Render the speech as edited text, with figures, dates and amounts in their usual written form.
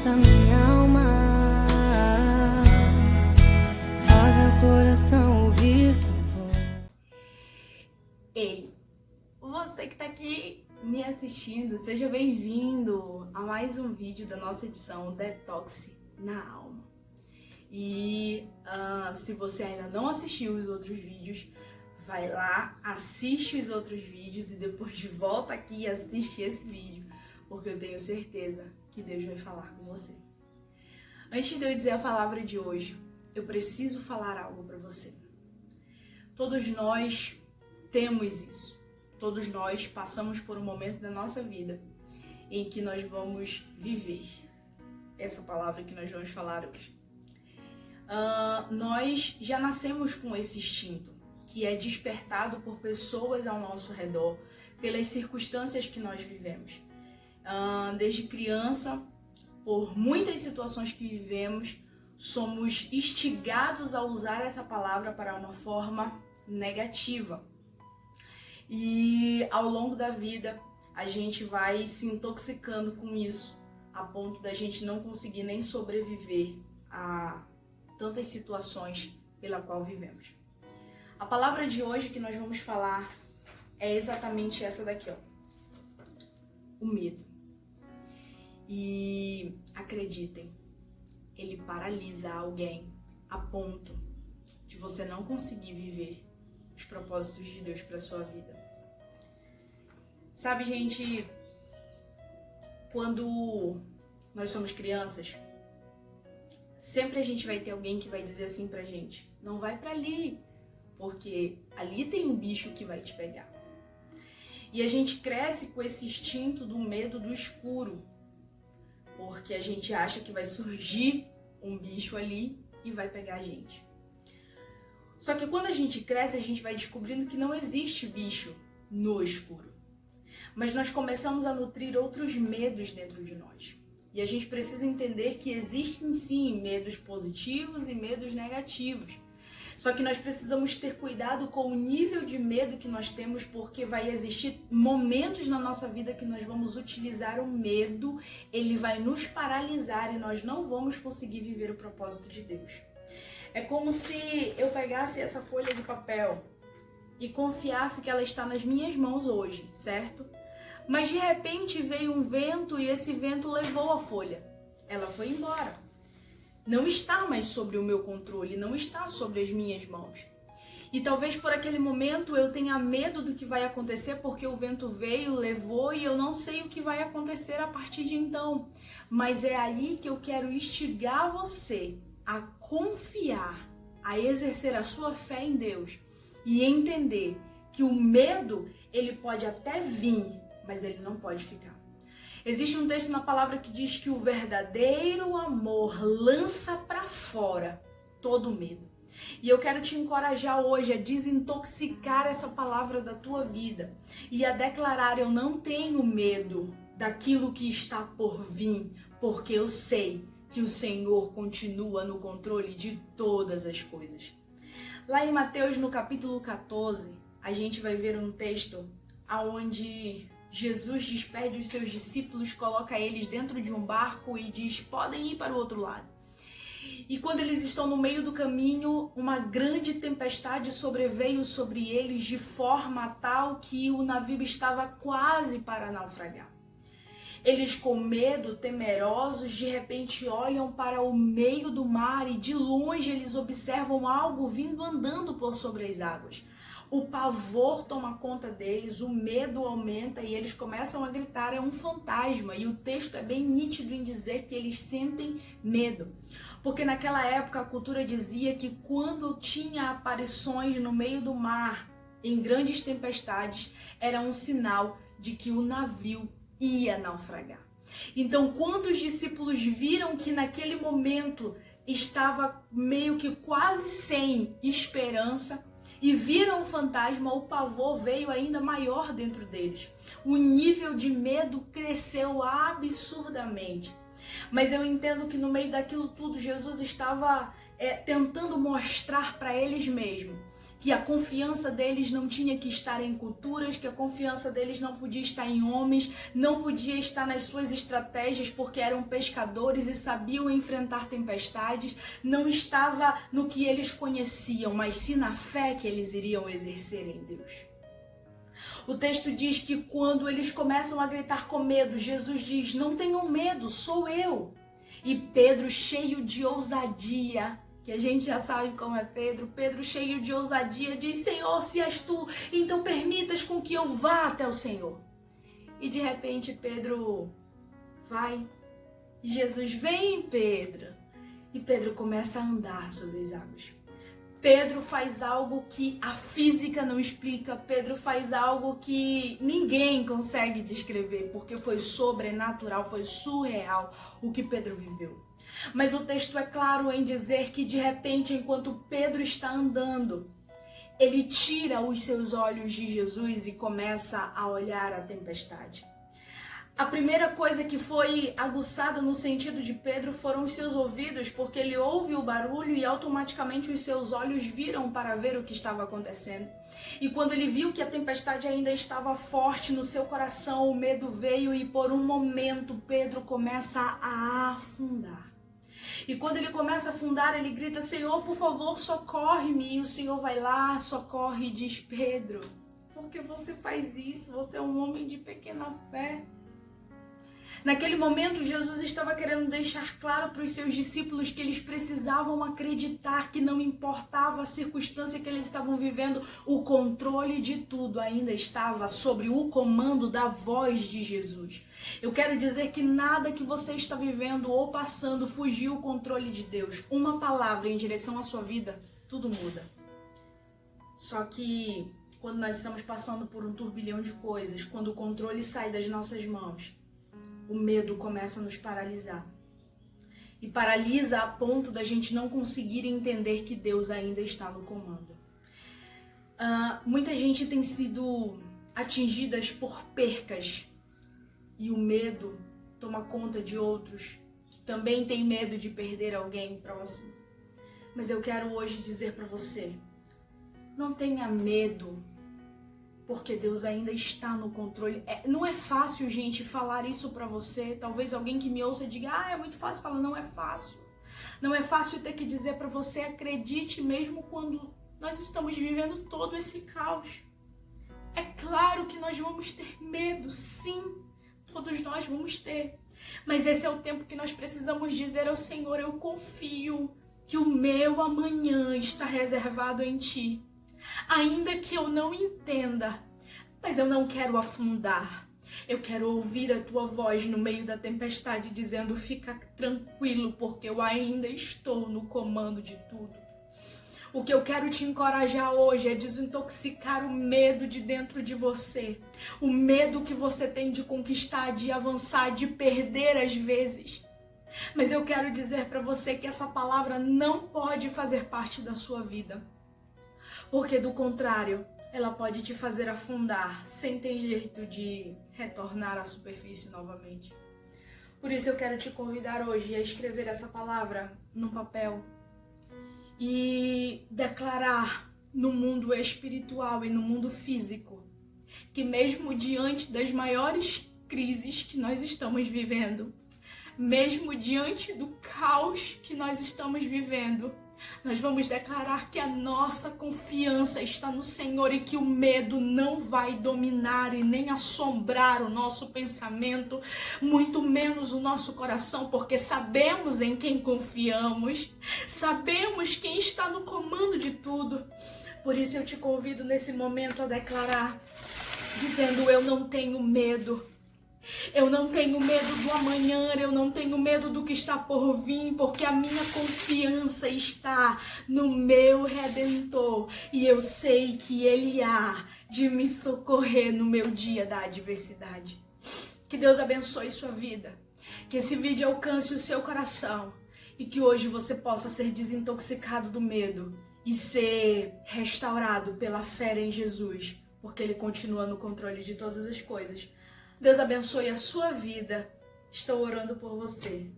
da minha alma, faz meu coração ouvir tua voz. Ei, você que tá aqui me assistindo, seja bem-vindo a mais um vídeo da nossa edição Detox na Alma. E se você ainda não assistiu os outros vídeos, vai lá, assiste os outros vídeos e depois volta aqui e assiste esse vídeo, porque eu tenho certeza que Deus vai falar com você. Antes de eu dizer a palavra de hoje, eu preciso falar algo para você. Todos nós temos isso. Todos nós passamos por um momento da nossa vida em que nós vamos viver essa palavra que nós vamos falar hoje. Nós já nascemos com esse instinto, que é despertado por pessoas ao nosso redor, pelas circunstâncias que nós vivemos. Desde criança, por muitas situações que vivemos, somos instigados a usar essa palavra para uma forma negativa. E ao longo da vida, a gente vai se intoxicando com isso, a ponto da gente não conseguir nem sobreviver a tantas situações pela qual vivemos. A palavra de hoje que nós vamos falar é exatamente essa daqui, ó. O medo. E acreditem, ele paralisa alguém a ponto de você não conseguir viver os propósitos de Deus para sua vida. Sabe, gente, quando nós somos crianças, sempre a gente vai ter alguém que vai dizer assim pra gente: não vai pra ali, porque ali tem um bicho que vai te pegar. E a gente cresce com esse instinto do medo do escuro, porque a gente acha que vai surgir um bicho ali e vai pegar a gente. Só que quando a gente cresce, a gente vai descobrindo que não existe bicho no escuro. Mas nós começamos a nutrir outros medos dentro de nós. E a gente precisa entender que existem sim medos positivos e medos negativos. Só que nós precisamos ter cuidado com o nível de medo que nós temos, porque vai existir momentos na nossa vida que nós vamos utilizar o medo, ele vai nos paralisar e nós não vamos conseguir viver o propósito de Deus. É como se eu pegasse essa folha de papel e confiasse que ela está nas minhas mãos hoje, certo? Mas de repente veio um vento e esse vento levou a folha. Ela foi embora. Não está mais sobre o meu controle, não está sobre as minhas mãos. E talvez por aquele momento eu tenha medo do que vai acontecer, porque o vento veio, levou e eu não sei o que vai acontecer a partir de então. Mas é aí que eu quero instigar você a confiar, a exercer a sua fé em Deus e entender que o medo, ele pode até vir, mas ele não pode ficar. Existe um texto na palavra que diz que o verdadeiro amor lança para fora todo medo. E eu quero te encorajar hoje a desintoxicar essa palavra da tua vida e a declarar: eu não tenho medo daquilo que está por vir, porque eu sei que o Senhor continua no controle de todas as coisas. Lá em Mateus, no capítulo 14, a gente vai ver um texto onde Jesus despede os seus discípulos, coloca eles dentro de um barco e diz: podem ir para o outro lado. E quando eles estão no meio do caminho, uma grande tempestade sobreveio sobre eles de forma tal que o navio estava quase para naufragar. Eles, com medo, temerosos, de repente olham para o meio do mar e de longe eles observam algo vindo andando por sobre as águas. O pavor toma conta deles, o medo aumenta e eles começam a gritar: é um fantasma. E o texto é bem nítido em dizer que eles sentem medo. Porque naquela época a cultura dizia que quando tinha aparições no meio do mar, em grandes tempestades, era um sinal de que o navio ia naufragar. Então, quando os discípulos viram que naquele momento estava meio que quase sem esperança, e viram o fantasma, o pavor veio ainda maior dentro deles. O nível de medo cresceu absurdamente. Mas eu entendo que no meio daquilo tudo, Jesus estava tentando mostrar para eles mesmos que a confiança deles não tinha que estar em culturas, que a confiança deles não podia estar em homens, não podia estar nas suas estratégias porque eram pescadores e sabiam enfrentar tempestades, não estava no que eles conheciam, mas sim na fé que eles iriam exercer em Deus. O texto diz que quando eles começam a gritar com medo, Jesus diz: não tenham medo, sou eu. E Pedro, cheio de ousadia, que a gente já sabe como é Pedro, cheio de ousadia, diz: Senhor, se és tu, então permitas com que eu vá até o Senhor. E de repente Pedro vai, e Jesus: vem, Pedro. E Pedro começa a andar sobre as águas. Pedro faz algo que a física não explica, Pedro faz algo que ninguém consegue descrever, porque foi sobrenatural, foi surreal o que Pedro viveu. Mas o texto é claro em dizer que de repente, enquanto Pedro está andando, ele tira os seus olhos de Jesus e começa a olhar a tempestade. A primeira coisa que foi aguçada no sentido de Pedro foram os seus ouvidos, porque ele ouve o barulho e automaticamente os seus olhos viram para ver o que estava acontecendo. E quando ele viu que a tempestade ainda estava forte no seu coração, o medo veio e por um momento Pedro começa a afundar. E quando ele começa a afundar, ele grita: Senhor, por favor, socorre-me. E o Senhor vai lá, socorre e diz: Pedro, por que você faz isso? Você é um homem de pequena fé. Naquele momento, Jesus estava querendo deixar claro para os seus discípulos que eles precisavam acreditar que não importava a circunstância que eles estavam vivendo, o controle de tudo ainda estava sobre o comando da voz de Jesus. Eu quero dizer que nada que você está vivendo ou passando fugiu o controle de Deus. Uma palavra em direção à sua vida, tudo muda. Só que quando nós estamos passando por um turbilhão de coisas, quando o controle sai das nossas mãos, o medo começa a nos paralisar. E paralisa a ponto da gente não conseguir entender que Deus ainda está no comando. Muita gente tem sido atingida por percas. E o medo toma conta de outros que também têm medo de perder alguém próximo. Mas eu quero hoje dizer para você: não tenha medo, porque Deus ainda está no controle. Não é fácil, gente, falar isso pra você. Talvez alguém que me ouça diga: é muito fácil falar. Não é fácil. Não é fácil ter que dizer pra você: acredite, mesmo quando nós estamos vivendo todo esse caos. É claro que nós vamos ter medo, sim. Todos nós vamos ter. Mas esse é o tempo que nós precisamos dizer ao Senhor: eu confio que o meu amanhã está reservado em Ti. Ainda que eu não entenda, mas eu não quero afundar. Eu quero ouvir a Tua voz no meio da tempestade dizendo: fica tranquilo, porque eu ainda estou no comando de tudo. O que eu quero te encorajar hoje é desintoxicar o medo de dentro de você. O medo que você tem de conquistar, de avançar, de perder às vezes. Mas eu quero dizer para você que essa palavra não pode fazer parte da sua vida. Porque do contrário, ela pode te fazer afundar sem ter jeito de retornar à superfície novamente. Por isso eu quero te convidar hoje a escrever essa palavra num papel e declarar no mundo espiritual e no mundo físico que mesmo diante das maiores crises que nós estamos vivendo, mesmo diante do caos que nós estamos vivendo, nós vamos declarar que a nossa confiança está no Senhor e que o medo não vai dominar e nem assombrar o nosso pensamento, muito menos o nosso coração, porque sabemos em quem confiamos, sabemos quem está no comando de tudo. Por isso eu te convido nesse momento a declarar, dizendo: eu não tenho medo. Eu não tenho medo do amanhã, eu não tenho medo do que está por vir, porque a minha confiança está no meu Redentor. E eu sei que Ele há de me socorrer no meu dia da adversidade. Que Deus abençoe sua vida. Que esse vídeo alcance o seu coração. E que hoje você possa ser desintoxicado do medo e ser restaurado pela fé em Jesus, porque Ele continua no controle de todas as coisas. Deus abençoe a sua vida. Estou orando por você.